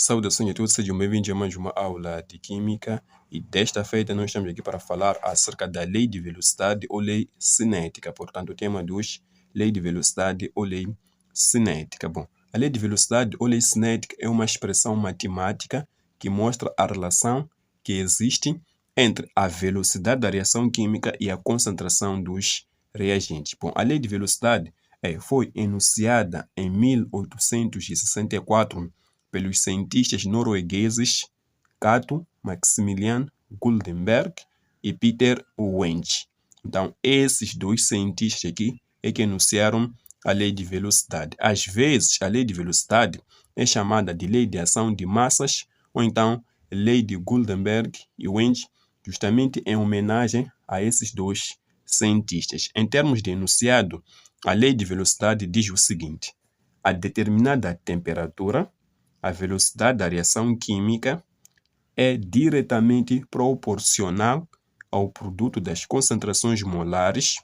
Saudações a todos, sejam bem-vindos a mais uma aula de Química e desta feita nós estamos aqui para falar acerca da lei de velocidade ou lei cinética. Portanto, o tema de hoje, lei de velocidade ou lei cinética. Bom, a lei de velocidade ou lei cinética é uma expressão matemática que mostra a relação que existe entre a velocidade da reação química e a concentração dos reagentes. Bom, a lei de velocidade foi enunciada em 1864 pelos cientistas noruegueses Cato Maximilian Goldenberg e Peter Wenge. Então, esses dois cientistas aqui é que enunciaram a lei de velocidade. Às vezes, a lei de velocidade é chamada de lei de ação de massas ou então lei de Goldenberg e Wenge, justamente em homenagem a esses dois cientistas. Em termos de enunciado, a lei de velocidade diz o seguinte: a determinada temperatura, a velocidade da reação química é diretamente proporcional ao produto das concentrações molares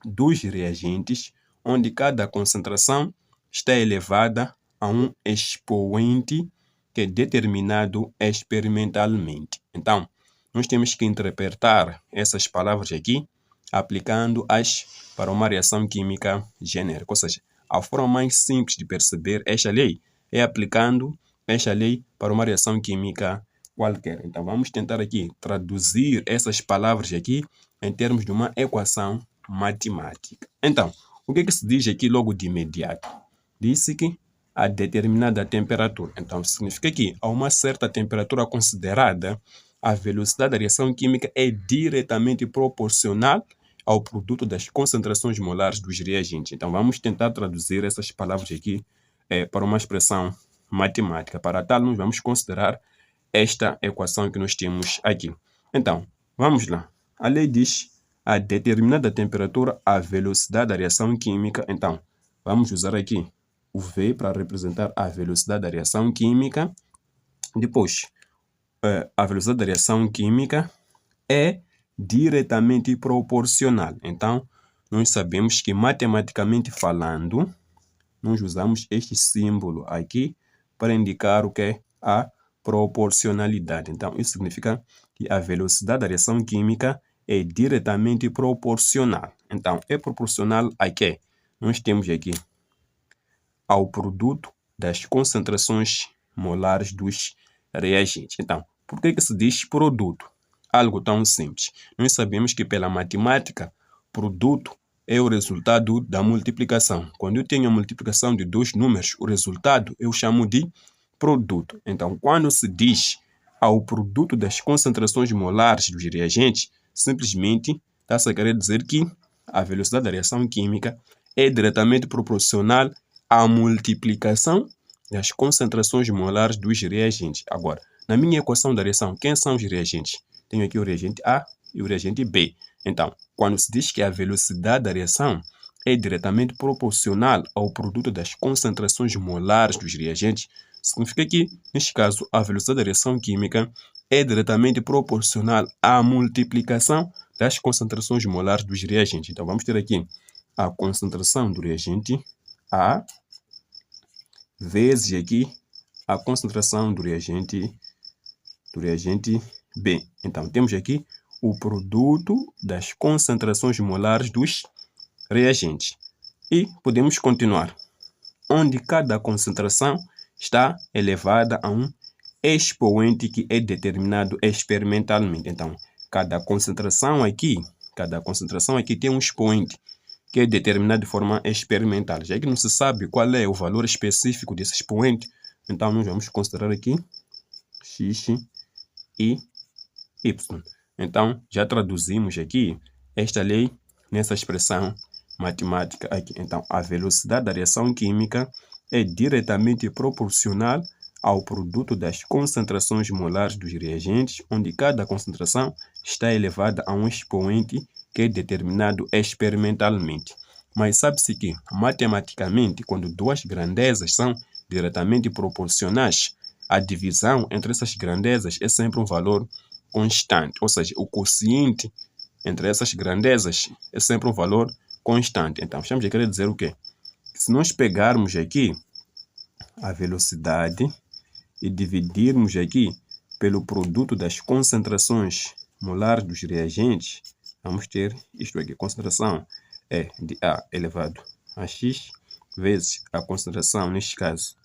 dos reagentes, onde cada concentração está elevada a um expoente que é determinado experimentalmente. Então, nós temos que interpretar essas palavras aqui aplicando-as para uma reação química genérica. Ou seja, a forma mais simples de perceber esta lei é aplicando esta lei para uma reação química qualquer. Então, vamos tentar aqui traduzir essas palavras aqui em termos de uma equação matemática. Então, o que se diz aqui logo de imediato? Disse que a determinada temperatura. Então, significa que a uma certa temperatura considerada, a velocidade da reação química é diretamente proporcional ao produto das concentrações molares dos reagentes. Então, vamos tentar traduzir essas palavras aqui para uma expressão matemática. Para tal, nós vamos considerar esta equação que nós temos aqui. Então, vamos lá. A lei diz a determinada temperatura, a velocidade da reação química. Então, vamos usar aqui o V para representar a velocidade da reação química. Depois, a velocidade da reação química é diretamente proporcional. Então, nós sabemos que matematicamente falando, nós usamos este símbolo aqui para indicar o que é a proporcionalidade. Então, isso significa que a velocidade da reação química é diretamente proporcional. Então, é proporcional a quê? Nós temos aqui ao produto das concentrações molares dos reagentes. Então, por que se diz produto? Algo tão simples. Nós sabemos que pela matemática, produto é o resultado da multiplicação. Quando eu tenho a multiplicação de dois números, o resultado eu chamo de produto. Então, quando se diz ao produto das concentrações molares dos reagentes, simplesmente está-se a querer dizer que a velocidade da reação química é diretamente proporcional à multiplicação das concentrações molares dos reagentes. Agora, na minha equação da reação, quem são os reagentes? Tenho aqui o reagente A e o reagente B. Então, quando se diz que a velocidade da reação é diretamente proporcional ao produto das concentrações molares dos reagentes, significa que, neste caso, a velocidade da reação química é diretamente proporcional à multiplicação das concentrações molares dos reagentes. Então, vamos ter aqui a concentração do reagente A vezes aqui a concentração do reagente B. Então, temos aqui o produto das concentrações molares dos reagentes. E podemos continuar, onde cada concentração está elevada a um expoente que é determinado experimentalmente. Então, cada concentração aqui tem um expoente que é determinado de forma experimental. Já que não se sabe qual é o valor específico desse expoente, então nós vamos considerar aqui x e y. Então, já traduzimos aqui esta lei nessa expressão matemática aqui. Então, a velocidade da reação química é diretamente proporcional ao produto das concentrações molares dos reagentes, onde cada concentração está elevada a um expoente que é determinado experimentalmente. Mas sabe-se que, matematicamente, quando duas grandezas são diretamente proporcionais, a divisão entre essas grandezas é sempre um valor constante. Ou seja, o quociente entre essas grandezas é sempre um valor constante. Então, estamos a querer dizer o quê? Se nós pegarmos aqui a velocidade e dividirmos aqui pelo produto das concentrações molares dos reagentes, vamos ter isto aqui. Concentração é de A elevado a X vezes a concentração, neste caso,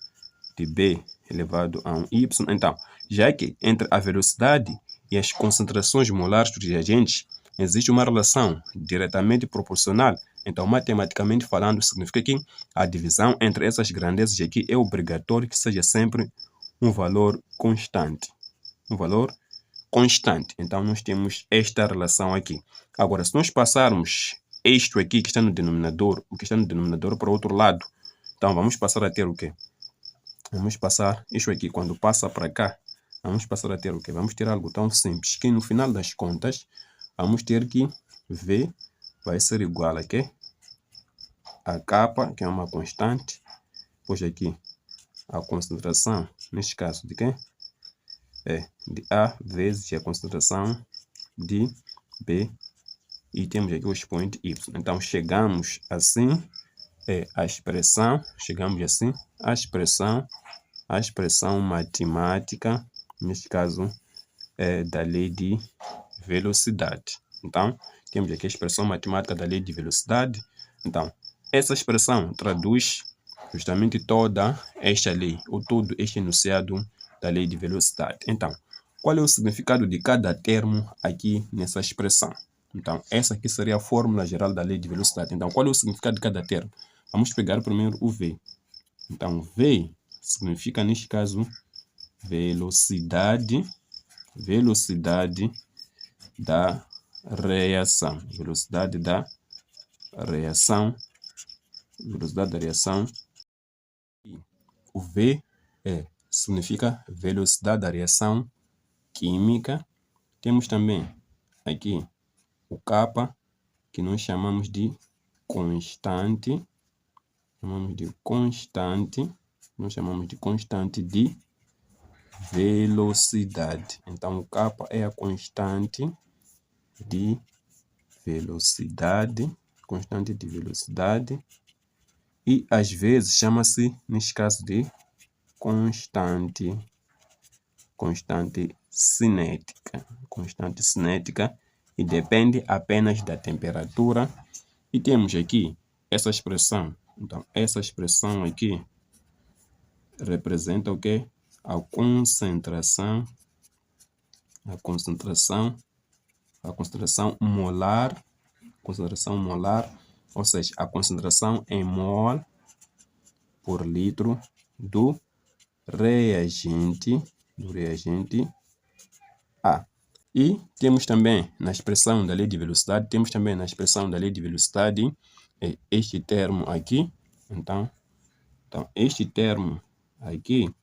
de B elevado a 1Y. Então, já que entre a velocidade e as concentrações molares dos reagentes existe uma relação diretamente proporcional, então, matematicamente falando, significa que a divisão entre essas grandezas aqui é obrigatório que seja sempre um valor constante. Um valor constante. Então, nós temos esta relação aqui. Agora, se nós passarmos isto aqui que está no denominador, o que está no denominador para o outro lado, então vamos passar a ter o quê? Vamos passar isto aqui, quando passa para cá, vamos passar a ter o quê? Vamos ter algo tão simples, que no final das contas, vamos ter que V vai ser igual a quê? A K, que é uma constante, pois aqui a concentração, neste caso de quê? É de A vezes a concentração de B, e temos aqui o expoente Y. Então, chegamos assim a expressão, a expressão matemática, neste caso, da lei de velocidade. Então, temos aqui a expressão matemática da lei de velocidade. Então, essa expressão traduz justamente toda esta lei, ou todo este enunciado da lei de velocidade. Então, qual é o significado de cada termo aqui nessa expressão? Então, essa aqui seria a fórmula geral da lei de velocidade. Então, qual é o significado de cada termo? Vamos pegar primeiro o V. Então, V significa, neste caso, velocidade da reação. Velocidade da reação. E o V significa velocidade da reação química. Temos também aqui o K, que nós chamamos de constante. Nós chamamos de constante de velocidade. Então, o K é a constante de velocidade. E às vezes chama-se, neste caso, de constante cinética, e depende apenas da temperatura. E temos aqui essa expressão. Então, essa expressão aqui representa o quê? A concentração molar, ou seja, a concentração em mol por litro do reagente A. E temos também na expressão da lei de velocidade, este termo aqui. Então este termo aqui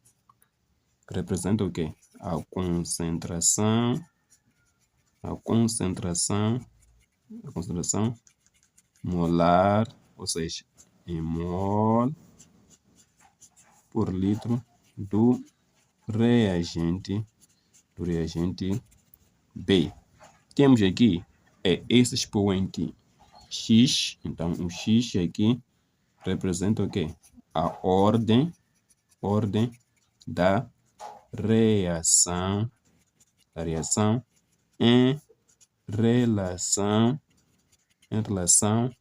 representa o quê? A concentração molar, ou seja, em mol por litro do reagente B. Temos aqui esse expoente X. Então, o X aqui representa o quê? A ordem da reação em relação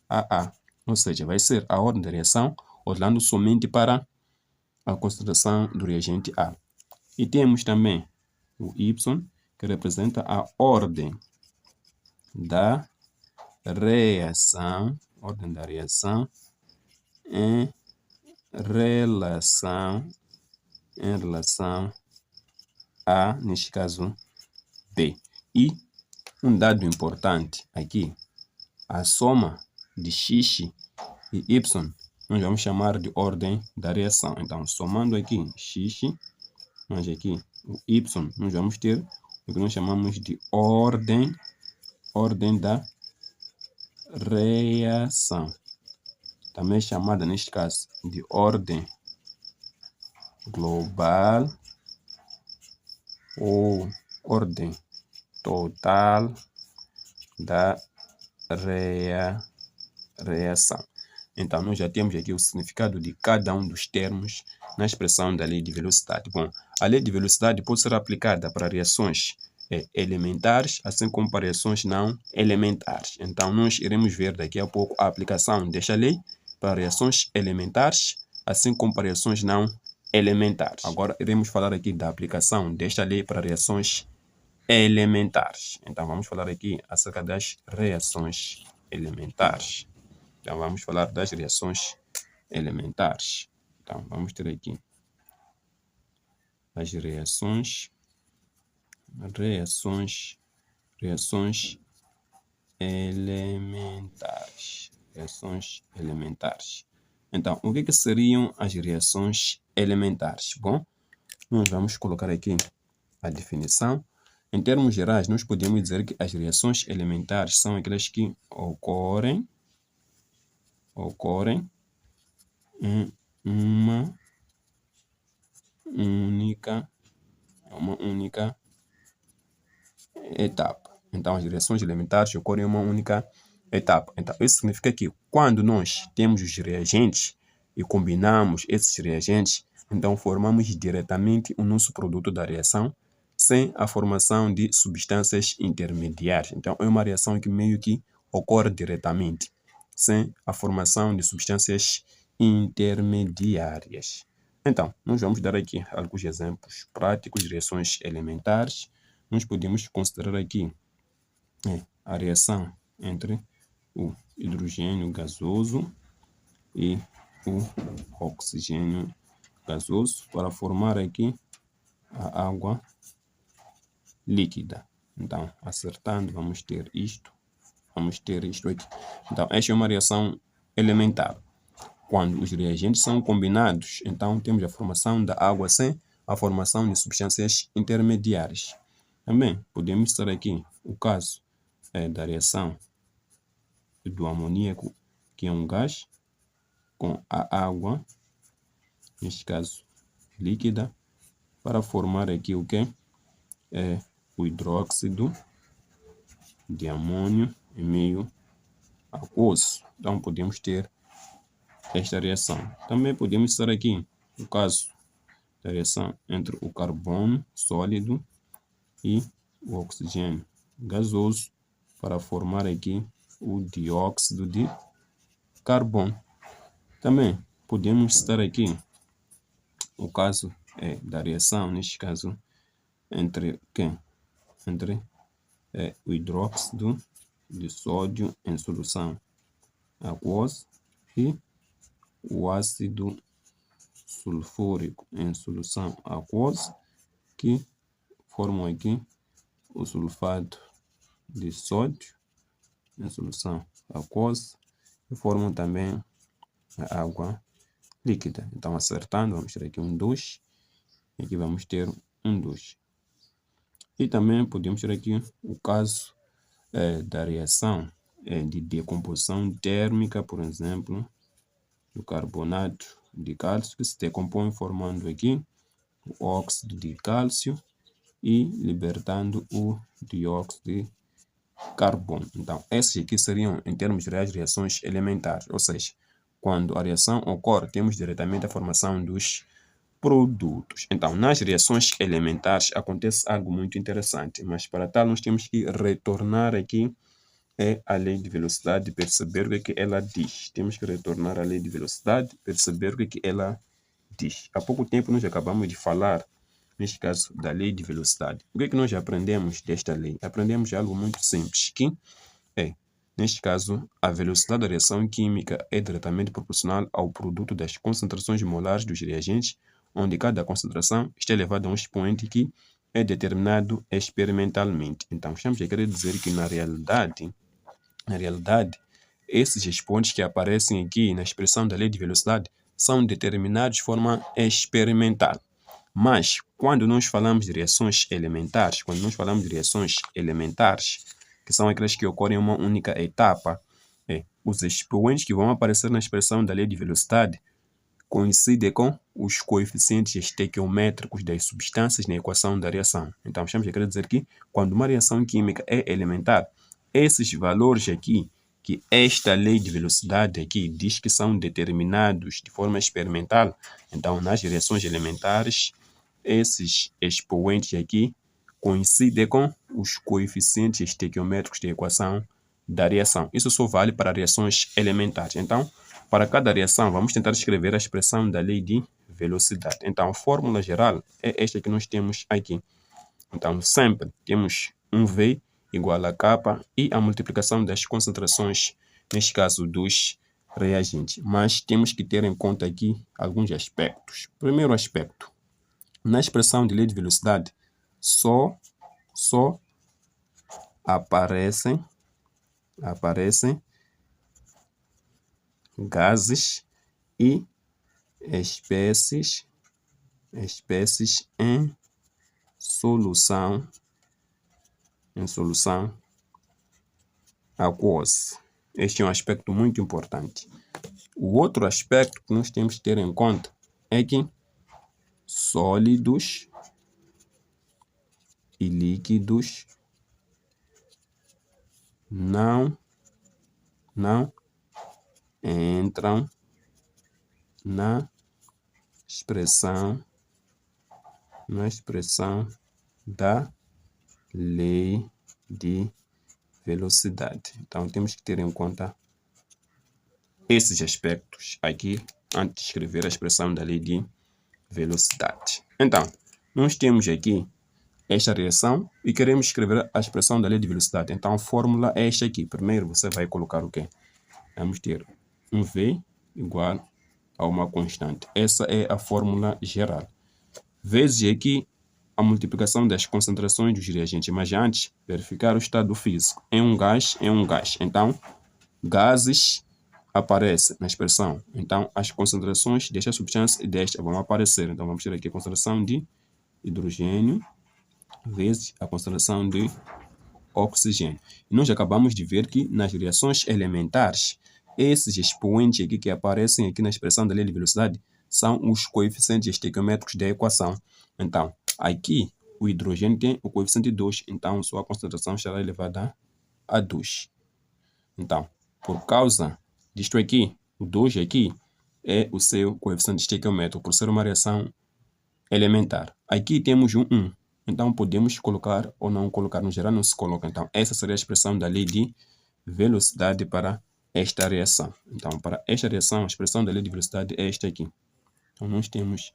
a A. Ou seja, vai ser a ordem da reação olhando somente para a concentração do reagente A. E temos também o Y, que representa a ordem da reação em relação a, neste caso, B. E um dado importante aqui, a soma de X e Y, nós vamos chamar de ordem da reação. Então, somando aqui X, mas aqui o Y, nós vamos ter o que nós chamamos de ordem da reação, também chamada, neste caso, de ordem global ou ordem total da reação. Então, nós já temos aqui o significado de cada um dos termos na expressão da lei de velocidade. Bom, a lei de velocidade pode ser aplicada para reações elementares, assim como para reações não elementares. Então, nós iremos ver daqui a pouco a aplicação desta lei para reações elementares, assim como para reações não elementares. Agora, iremos falar aqui da aplicação desta lei para reações elementares. Então, vamos falar aqui acerca das reações elementares. Então, vamos falar das reações elementares. Então, vamos ter aqui as reações elementares. Reações elementares. Então, o que seriam as reações elementares? Bom, nós vamos colocar aqui a definição. Em termos gerais, nós podemos dizer que as reações elementares são aquelas que ocorrem em uma única etapa. Então, as reações elementares ocorrem em uma única etapa. Então, isso significa que quando nós temos os reagentes e combinamos esses reagentes, então formamos diretamente o nosso produto da reação sem a formação de substâncias intermediárias. Então, é uma reação que meio que ocorre diretamente, sem a formação de substâncias intermediárias. Então, nós vamos dar aqui alguns exemplos práticos de reações elementares. Nós podemos considerar aqui a reação entre o hidrogênio gasoso e o oxigênio gasoso para formar aqui a água líquida. Então, acertando, vamos ter isto aqui. Então, esta é uma reação elementar. Quando os reagentes são combinados, então temos a formação da água sem a formação de substâncias intermediárias. Também podemos citar aqui o caso da reação do amoníaco, que é um gás, com a água, neste caso líquida, para formar aqui o que? O hidróxido de amônio em meio aquoso. Então, podemos ter esta reação. Também podemos citar aqui o caso da reação entre o carbono sólido e o oxigênio gasoso para formar aqui o dióxido de carbono. Também podemos citar aqui o caso da reação, neste caso, entre o hidróxido de sódio em solução aquosa e o ácido sulfúrico em solução aquosa, que formam aqui o sulfato de sódio em solução aquosa e formam também a água líquida. Então, acertando, vamos ter aqui um 2 e aqui vamos ter um 2. E também podemos ter aqui o caso da reação de decomposição térmica, por exemplo, do carbonato de cálcio, que se decompõe formando aqui o óxido de cálcio e libertando o dióxido de carbono. Então, essas aqui seriam, em termos gerais, reações elementares, ou seja, quando a reação ocorre, temos diretamente a formação dos produtos. Então, nas reações elementares acontece algo muito interessante, mas para tal nós temos que retornar aqui a lei de velocidade e perceber o que ela diz. Temos que retornar à lei de velocidade, perceber o que ela diz. Há pouco tempo nós acabamos de falar, neste caso, da lei de velocidade. O que nós aprendemos desta lei? Aprendemos algo muito simples, que neste caso, a velocidade da reação química é diretamente proporcional ao produto das concentrações molares dos reagentes, onde cada concentração está elevada a um expoente que é determinado experimentalmente. Então, estamos a querer dizer que, na realidade, esses expoentes que aparecem aqui na expressão da lei de velocidade são determinados de forma experimental. Mas, quando nós falamos de reações elementares, que são aquelas que ocorrem em uma única etapa, os expoentes que vão aparecer na expressão da lei de velocidade coincidem com os coeficientes estequiométricos das substâncias na equação da reação. Então, estamos a querer dizer que, quando uma reação química é elementar, esses valores aqui que esta lei de velocidade aqui diz que são determinados de forma experimental. Então, nas reações elementares, esses expoentes aqui coincidem com os coeficientes estequiométricos da equação da reação. Isso só vale para reações elementares. Então, para cada reação, vamos tentar escrever a expressão da lei de velocidade. Então, a fórmula geral é esta que nós temos aqui. Então, sempre temos um V igual a K e a multiplicação das concentrações, neste caso dos reagentes. Mas temos que ter em conta aqui alguns aspectos. Primeiro aspecto, na expressão de lei de velocidade, só aparecem gases e espécies em solução aquosa. Este é um aspecto muito importante. O outro aspecto que nós temos que ter em conta é que sólidos e líquidos não entram na expressão da lei de velocidade. Então, temos que ter em conta esses aspectos aqui antes de escrever a expressão da lei de velocidade. Então, nós temos aqui esta reação e queremos escrever a expressão da lei de velocidade. Então, a fórmula é esta aqui. Primeiro, você vai colocar o quê? Vamos ter um V igual a uma constante. Essa é a fórmula geral. Vezes aqui a multiplicação das concentrações dos reagentes. Mas antes, verificar o estado físico. É um gás. Então, gases aparecem na expressão. Então, as concentrações desta substância e desta vão aparecer. Então, vamos ter aqui a concentração de hidrogênio vezes a concentração de oxigênio. E nós acabamos de ver que nas reações elementares, esses expoentes aqui que aparecem aqui na expressão da lei de velocidade são os coeficientes estequiométricos da equação. Então, aqui o hidrogênio tem o coeficiente 2, então sua concentração estará elevada a 2. Então, por causa disto aqui, o 2 aqui é o seu coeficiente estequiométrico, por ser uma reação elementar. Aqui temos um 1. Então, podemos colocar ou não colocar. No geral, não se coloca. Então, essa seria a expressão da lei de velocidade para esta reação. Então, para esta reação, a expressão da lei de velocidade é esta aqui. Então, nós temos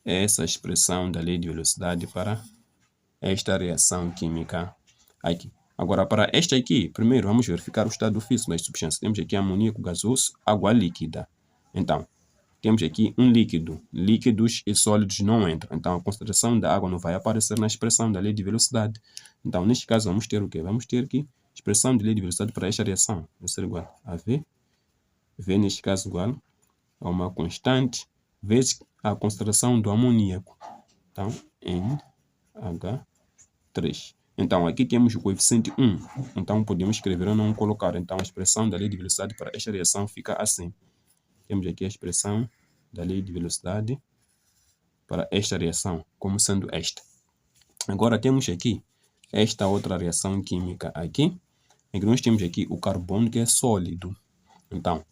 essa expressão da lei de velocidade para esta reação química aqui. Agora, para esta aqui, primeiro vamos verificar o estado físico das substâncias. Temos aqui amoníaco gasoso, água líquida. Então, temos aqui um líquido. Líquidos e sólidos não entram. Então, a concentração da água não vai aparecer na expressão da lei de velocidade. Então, neste caso, vamos ter o quê? Vamos ter aqui a expressão de lei de velocidade para esta reação. Vai ser igual a V. V, neste caso, igual a uma constante vezes a concentração do amoníaco. Então, NH3. Então, aqui temos o coeficiente 1. Então, podemos escrever ou não colocar. Então, a expressão da lei de velocidade para esta reação fica assim. Temos aqui a expressão da lei de velocidade para esta reação, como sendo esta. Agora temos aqui esta outra reação química aqui, em que nós temos aqui o carbono que é sólido. Então,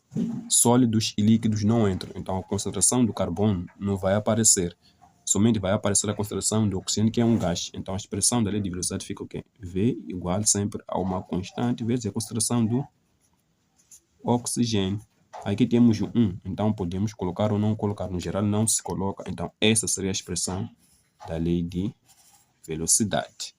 sólidos e líquidos não entram. Então, a concentração do carbono não vai aparecer. Somente vai aparecer a concentração do oxigênio, que é um gás. Então, a expressão da lei de velocidade fica o quê? V igual sempre a uma constante vezes a concentração do oxigênio. Aqui temos o 1, então podemos colocar ou não colocar. No geral, não se coloca. Então, essa seria a expressão da lei de velocidade.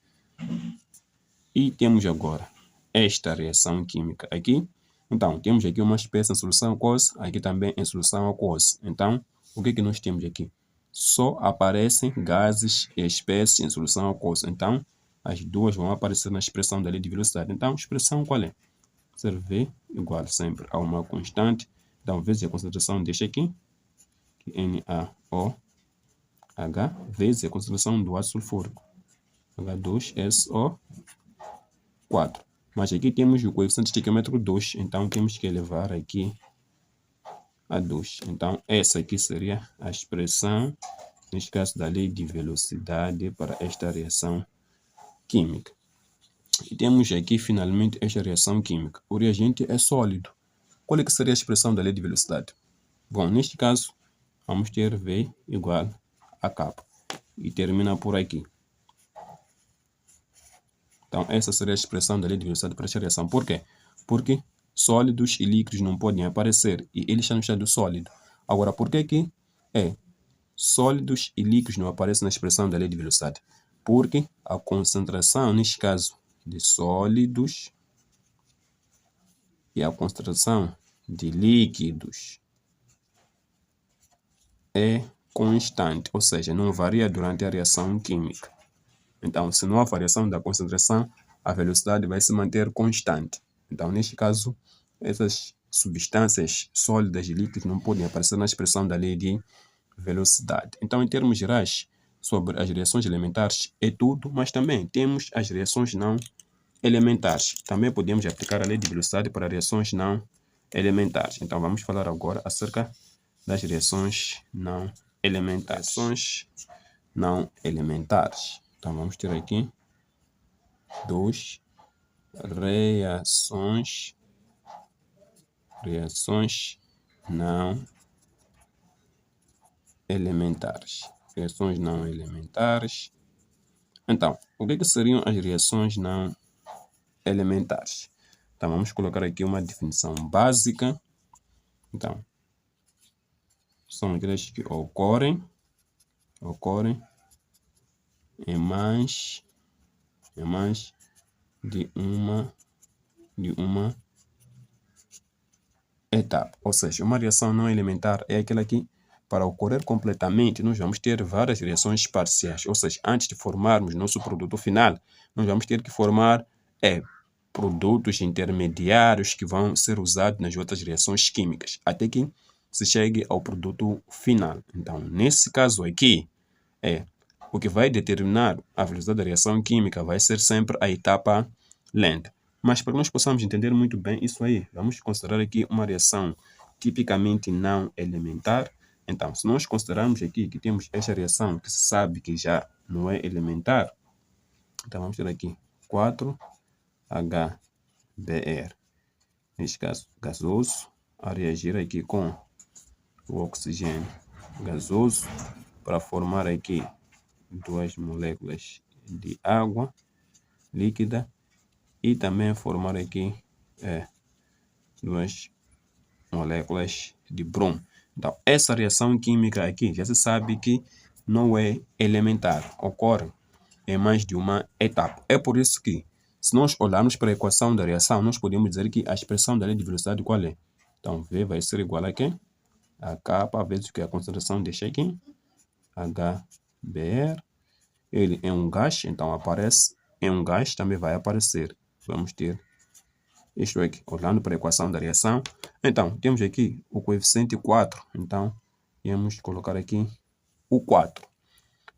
E temos agora esta reação química aqui. Então, temos aqui uma espécie em solução aquosa, aqui também em solução aquosa. Então, o que nós temos aqui? Só aparecem gases e espécies em solução aquosa. Então, as duas vão aparecer na expressão da lei de velocidade. Então, a expressão qual é? Ser V igual sempre a uma constante, então vezes a concentração deste aqui, NaOH, vezes a concentração do ácido sulfúrico, H2SO4. Mas aqui temos o coeficiente estequiométrico 2, então temos que elevar aqui a 2. Então, essa aqui seria a expressão, neste caso, da lei de velocidade para esta reação química. E temos aqui finalmente esta reação química. O reagente é sólido. Qual é que seria a expressão da lei de velocidade? Bom, neste caso, vamos ter V igual a K. E termina por aqui. Então, essa seria a expressão da lei de velocidade para esta reação. Por quê? Porque sólidos e líquidos não podem aparecer e ele está no estado sólido. Agora, por que sólidos e líquidos não aparecem na expressão da lei de velocidade? Porque a concentração, neste caso, de sólidos e a concentração de líquidos é constante, ou seja, não varia durante a reação química. Então, se não há variação da concentração, a velocidade vai se manter constante. Então, neste caso, essas substâncias sólidas e líquidas não podem aparecer na expressão da lei de velocidade. Então, em termos gerais, sobre as reações elementares é tudo, mas também temos as reações não elementares. Também podemos aplicar a lei de velocidade para reações não elementares. Então, vamos falar agora acerca das reações não elementares. Reações não elementares. Então, vamos ter aqui duas reações não elementares. Reações não elementares. Então, o que seriam as reações não elementares? Então, vamos colocar aqui uma definição básica. Então, são aquelas que ocorrem em mais de uma etapa. Ou seja, uma reação não elementar é aquela que, para ocorrer completamente, nós vamos ter várias reações parciais. Ou seja, antes de formarmos nosso produto final, nós vamos ter que formar produtos intermediários que vão ser usados nas outras reações químicas, até que se chegue ao produto final. Então, nesse caso aqui, o que vai determinar a velocidade da reação química vai ser sempre a etapa lenta. Mas para que nós possamos entender muito bem isso aí, vamos considerar aqui uma reação tipicamente não elementar. Então, se nós considerarmos aqui que temos esta reação que se sabe que já não é elementar, então vamos ter aqui 4HBr, neste caso gasoso, a reagir aqui com o oxigênio gasoso para formar aqui duas moléculas de água líquida e também formar aqui duas moléculas de brom. Então, essa reação química aqui já se sabe que não é elementar, ocorre em mais de uma etapa. É por isso que, se nós olharmos para a equação da reação, nós podemos dizer que a expressão da lei de velocidade qual é? Então, V vai ser igual a quê? A K vezes que a concentração deste aqui, HBr. Ele é um gás, então aparece em um gás, também vai aparecer. Vamos ter isto aqui, olhando para a equação da reação. Então, temos aqui o coeficiente 4. Então, vamos colocar aqui o 4.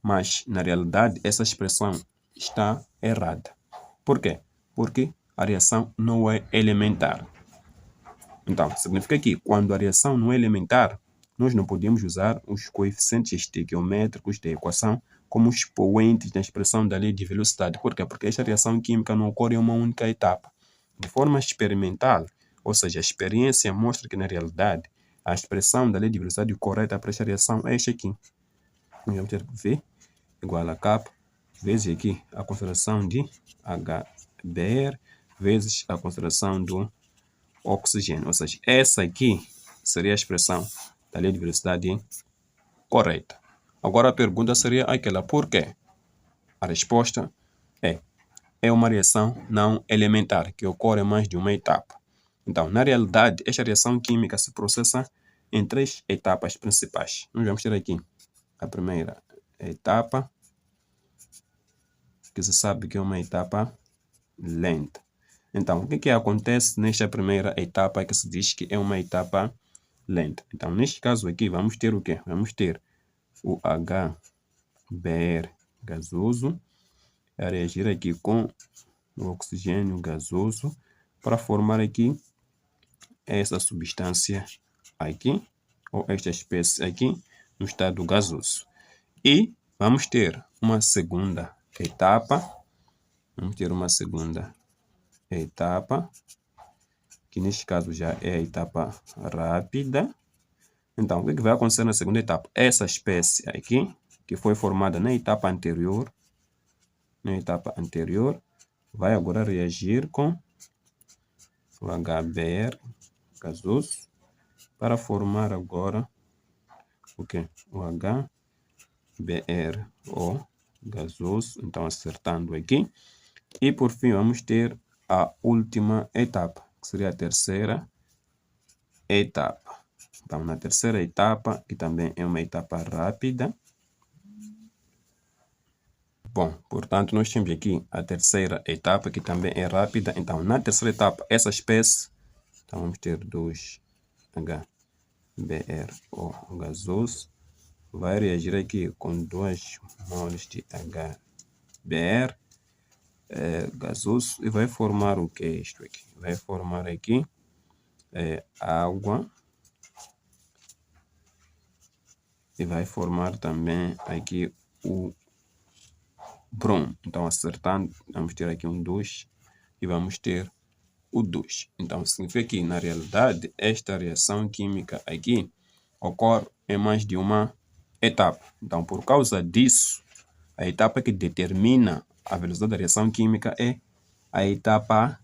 Mas, na realidade, essa expressão está errada. Por quê? Porque a reação não é elementar. Então, significa que quando a reação não é elementar, nós não podemos usar os coeficientes estequiométricos da equação como expoentes da expressão da lei de velocidade. Por quê? Porque esta reação química não ocorre em uma única etapa. De forma experimental, ou seja, a experiência mostra que, na realidade, a expressão da lei de velocidade correta para esta reação é esta aqui. Vamos ter V igual a K vezes aqui a concentração de HBr vezes a concentração do oxigênio. Ou seja, essa aqui seria a expressão da lei de velocidade correta. Agora a pergunta seria aquela: por quê? A resposta é uma reação não elementar, que ocorre em mais de uma etapa. Então, na realidade, esta reação química se processa em 3 etapas principais. Nós vamos ter aqui a primeira etapa, que se sabe que é uma etapa lenta. Então, o que acontece nesta primeira etapa que se diz que é uma etapa lenta? Então, neste caso aqui, vamos ter o quê? Vamos ter o HBr gasoso a reagir aqui com o oxigênio gasoso para formar aqui essa substância aqui, ou esta espécie aqui, no estado gasoso. E vamos ter uma segunda etapa, vamos ter uma segunda etapa, que neste caso já é a etapa rápida. Então, o que vai acontecer na segunda etapa? Essa espécie aqui, que foi formada na etapa anterior, vai agora reagir com o HBr gasoso para formar agora o quê? O HBrO gasoso, então acertando aqui. E por fim vamos ter a última etapa, que seria a terceira etapa. Então, na terceira etapa, que também é uma etapa rápida. Bom, portanto, nós temos aqui a terceira etapa, que também é rápida. Então, na terceira etapa, essa espécie, então vamos ter 2HBrO gasoso, vai reagir aqui com 2 moles de HBr gasoso e vai formar o que é isto aqui? Vai formar aqui água e vai formar também aqui o brom. Então, acertando, vamos ter aqui um 2 e vamos ter o 2. Então, significa que, na realidade, esta reação química aqui ocorre em mais de uma etapa. Então, por causa disso, a etapa que determina a velocidade da reação química é a etapa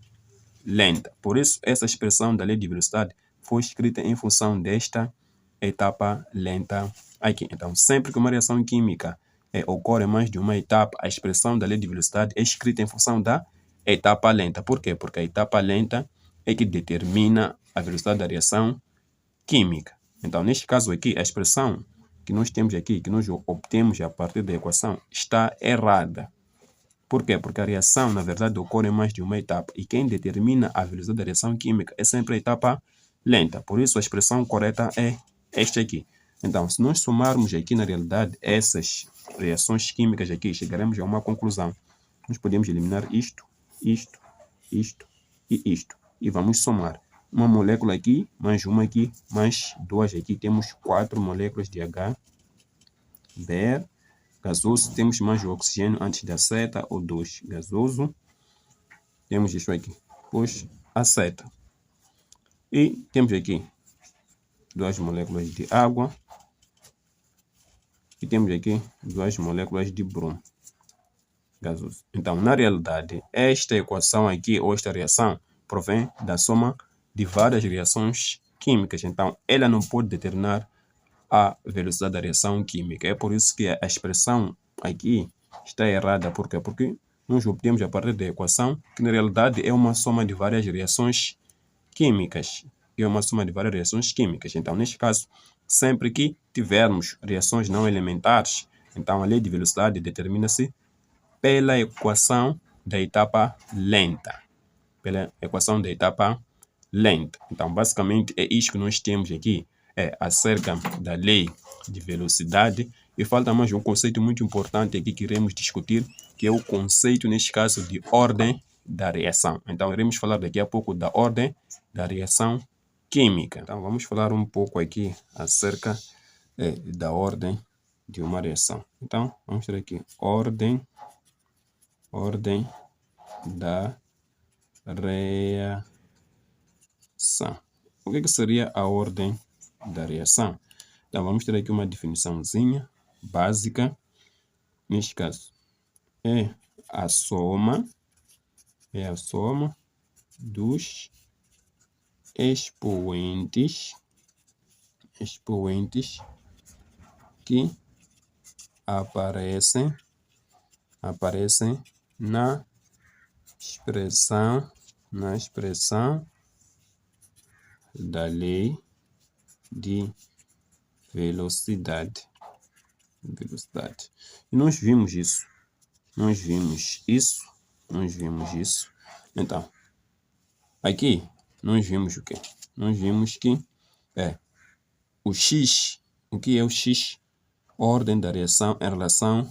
lenta. Por isso, essa expressão da lei de velocidade foi escrita em função desta etapa lenta aqui. Então, sempre que uma reação química ocorre em mais de uma etapa, a expressão da lei de velocidade é escrita em função da etapa lenta. Por quê? Porque a etapa lenta é que determina a velocidade da reação química. Então, neste caso aqui, a expressão que nós temos aqui, que nós obtemos a partir da equação, está errada. Por quê? Porque a reação, na verdade, ocorre em mais de uma etapa. E quem determina a velocidade da reação química é sempre a etapa lenta. Por isso, a expressão correta é esta aqui. Então, se nós somarmos aqui, na realidade, essas reações químicas aqui, chegaremos a uma conclusão. Nós podemos eliminar isto, isto, isto e isto. E vamos somar. Uma molécula aqui, mais uma aqui, mais duas aqui. Temos 4 moléculas de HBr gasoso. Temos mais o oxigênio antes da seta, O2 gasoso. Temos isso aqui. Depois a seta. E temos aqui 2 moléculas de água. E temos aqui 2 moléculas de brom gasoso. Então, na realidade, esta equação aqui, ou esta reação, provém da soma de várias reações químicas. Então, ela não pode determinar a velocidade da reação química. É por isso que a expressão aqui está errada. Por quê? Porque nós obtemos a partir da equação que, na realidade, é uma soma de várias reações químicas. Então, neste caso, sempre que tivermos reações não elementares, então a lei de velocidade determina-se pela equação da etapa lenta. Então, basicamente, é isso que nós temos aqui acerca da lei de velocidade. E falta mais um conceito muito importante aqui que iremos discutir, que é o conceito, neste caso, de ordem da reação. Então, iremos falar daqui a pouco da ordem da reação química. Então, vamos falar um pouco aqui acerca da ordem de uma reação. Então, vamos ter aqui ordem da reação. O que seria a ordem da reação? Então, vamos ter aqui uma definiçãozinha básica. Neste caso, é a soma dos expoentes que aparecem na expressão da lei de velocidade. E nós vimos isso. Então, aqui nós vimos o quê? Nós vimos que o X. O que é o X? Ordem da reação em relação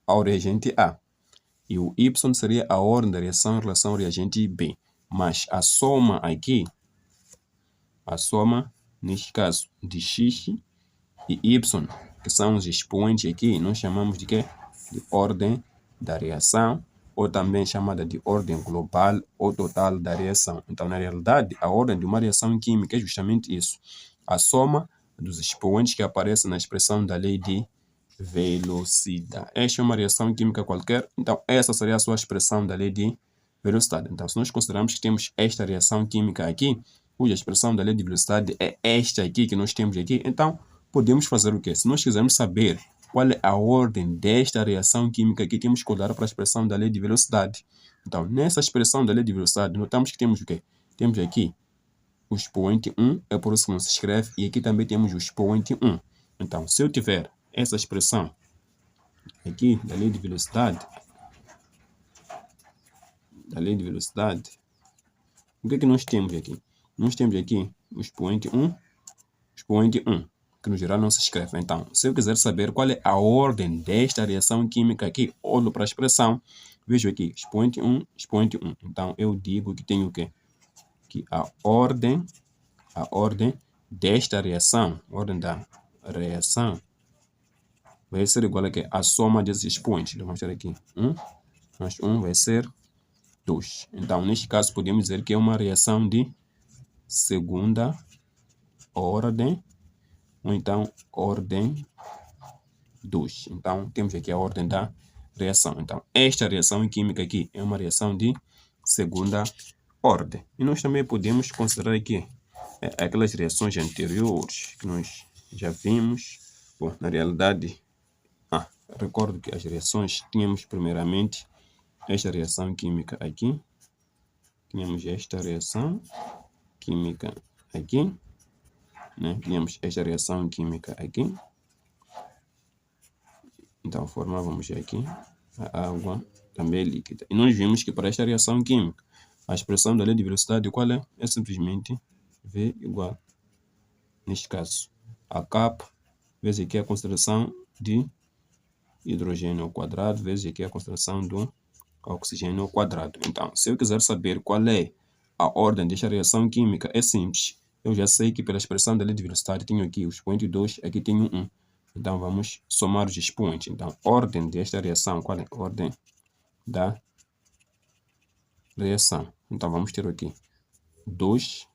ao reagente A. E o Y seria a ordem da reação em relação ao reagente B. Mas a soma aqui, neste caso, de X e Y, que são os expoentes aqui, nós chamamos de quê? De ordem da reação ou também chamada de ordem global ou total da reação. Então, na realidade, a ordem de uma reação química é justamente isso: a soma dos expoentes que aparecem na expressão da lei de velocidade. Esta é uma reação química qualquer, então essa seria a sua expressão da lei de velocidade. Então, se nós considerarmos que temos esta reação química aqui, cuja expressão da lei de velocidade é esta aqui que nós temos aqui, então podemos fazer o quê? Se nós quisermos saber qual é a ordem desta reação química aqui, temos que olhar para a expressão da lei de velocidade. Então, nessa expressão da lei de velocidade, notamos que temos o quê? Temos aqui o expoente 1, é por isso que não se escreve, e aqui também temos o expoente 1. Então, se eu tiver essa expressão aqui da lei de velocidade, o que é que nós temos aqui? Nós temos aqui o expoente 1, que no geral não se escreve. Então, se eu quiser saber qual é a ordem desta reação química aqui, olho para a expressão, vejo aqui, expoente 1. Então, eu digo que tenho o quê? Que a ordem desta reação, vai ser igual a quê? A soma desses expoentes. Então, vamos ter aqui 1, mais 1 vai ser 2. Então, neste caso, podemos dizer que é uma reação de segunda ordem, ou então ordem 2. Então, temos aqui a ordem da reação. Então, esta reação química aqui é uma reação de segunda ordem. E nós também podemos considerar aqui aquelas reações anteriores que nós já vimos. Bom, na realidade, recordo que as reações tínhamos primeiramente esta reação química aqui. Tínhamos esta reação química aqui. Tínhamos esta reação química aqui. Então, formávamos aqui a água também líquida. E nós vimos que para esta reação química, a expressão da lei de velocidade qual é? É simplesmente V igual, neste caso, a capa, vezes aqui a concentração de hidrogênio ao quadrado, vezes aqui a concentração do oxigênio ao quadrado. Então, se eu quiser saber qual é a ordem desta reação química, é simples. Eu já sei que pela expressão da lei de velocidade tenho aqui o expoente 2, aqui tenho 1. Então, vamos somar os expoentes. Então, ordem desta reação, qual é? Ordem da reação. Então, vamos ter aqui 2,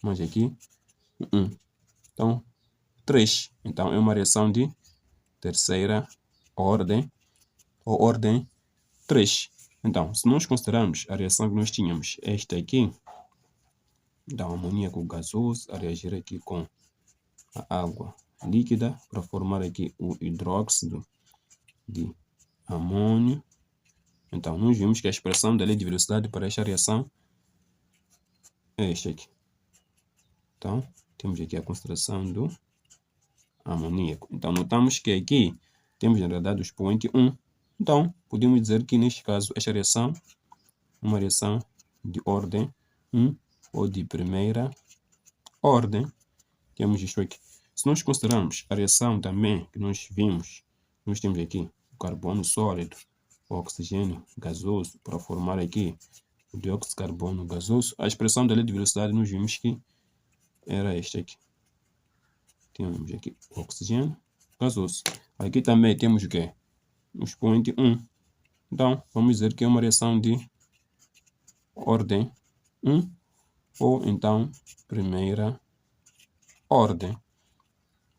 mais aqui 1. Então, 3. Então, é uma reação de terceira ordem, ou ordem 3. Então, se nós considerarmos a reação que nós tínhamos, esta aqui, então, amoníaco gasoso a reagir aqui com a água líquida para formar aqui o hidróxido de amônio. Então, nós vimos que a expressão da lei de velocidade para esta reação é esta aqui. Então, temos aqui a concentração do amoníaco. Então, notamos que aqui temos, na realidade, o expoente 1. Então, podemos dizer que, neste caso, esta reação é uma reação de ordem 1 ou de primeira ordem. Temos isto aqui. Se nós considerarmos a reação também que nós vimos, nós temos aqui o carbono sólido, o oxigênio gasoso, para formar aqui o dióxido de carbono gasoso. A expressão da lei de velocidade nós vimos que era esta aqui. Temos aqui o oxigênio gasoso. Aqui também temos o quê? O expoente 1. Então, vamos dizer que é uma reação de ordem 1 ou então primeira ordem.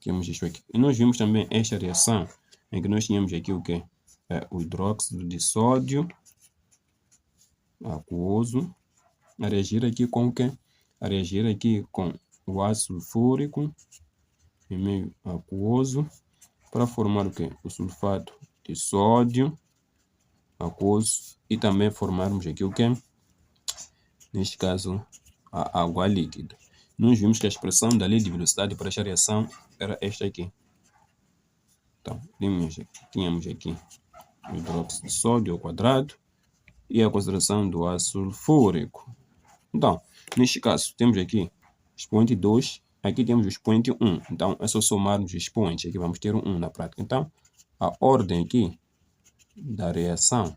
Temos isto aqui. E nós vimos também esta reação em que nós tínhamos aqui o quê? O hidróxido de sódio aquoso a reagir aqui com o quê? A reagir aqui com o ácido sulfúrico em meio aquoso para formar o quê? O sulfato de sódio aquoso e também formarmos aqui o quê? Neste caso, a água líquida. Nós vimos que a expressão da lei de velocidade para esta reação era esta aqui. Então, tínhamos aqui o hidróxido de sódio ao quadrado e a concentração do ácido sulfúrico. Então, neste caso, temos aqui expoente 2, aqui temos o expoente 1. Então, é só somarmos os expoentes. Aqui vamos ter um 1 na prática. Então, a ordem aqui da reação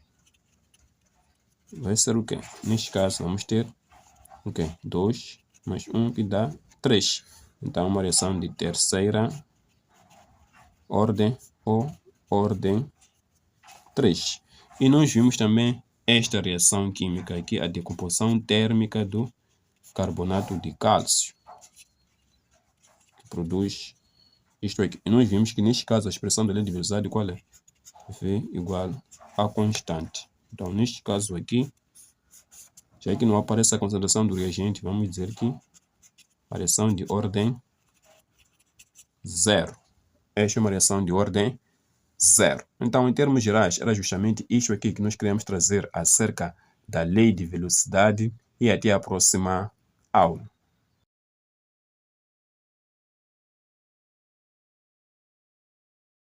vai ser o quê? Neste caso, vamos ter o quê? 2 mais 1 que dá 3. Então, uma reação de terceira ordem ou ordem 3. E nós vimos também esta reação química aqui, a decomposição térmica do carbonato de cálcio, que produz isto aqui. E nós vimos que neste caso a expressão da lei de velocidade qual é? V igual a constante. Então, neste caso aqui, já que não aparece a concentração do reagente, vamos dizer que a reação de ordem 0. Esta é uma reação de ordem 0. Então, em termos gerais, era justamente isto aqui que nós queríamos trazer acerca da lei de velocidade e até a próxima aula.